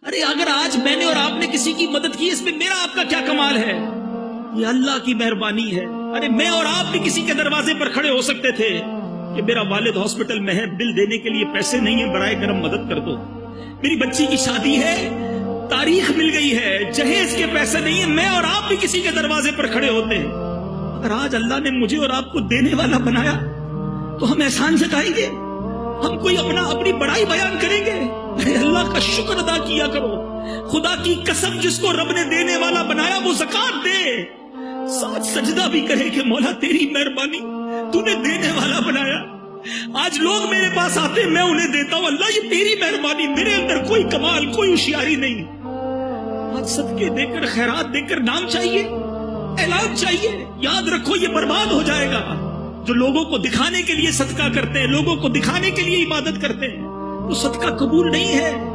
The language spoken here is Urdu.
ارے اگر آج میں نے اور آپ نے کسی کی مدد کی اس میں میرا آپ کا کیا کمال ہے؟ یہ اللہ کی مہربانی ہے۔ ارے میں اور آپ بھی کسی کے دروازے پر کھڑے ہو سکتے تھے کہ میرا والد ہاسپٹل میں ہے، بل دینے کے لیے پیسے نہیں ہیں، برائے کرم مدد کر دو۔ میری بچی کی شادی ہے، تاریخ مل گئی ہے، جہیز کے پیسے نہیں ہیں، میں اور آپ بھی کسی کے دروازے پر کھڑے ہوتے ہیں۔ اگر آج اللہ نے مجھے اور آپ کو دینے والا بنایا تو ہم احسان جتائیں گے؟ ہم کوئی اپنی بڑائی بیان کریں گے؟ ارے اللہ کا شکر ادا کیا کرو۔ خدا کی قسم، جس کو رب نے دینے والا بنایا وہ زکات دے، ساتھ سجدہ بھی کرے کہ مولا تیری مہربانی، تو نے دینے والا بنایا۔ آج لوگ میرے پاس آتے ہیں، میں انہیں دیتا ہوں، اللہ یہ تیری مہربانی، میرے اندر کوئی کمال کوئی ہوشیاری نہیں۔ آج صدقے دے کر خیرات دے کر نام چاہیے، اعلان چاہیے، یاد رکھو یہ برباد ہو جائے گا۔ جو لوگوں کو دکھانے کے لیے صدقہ کرتے ہیں، لوگوں کو دکھانے کے لیے عبادت کرتے ہیں، وہ صدقہ قبول نہیں ہے۔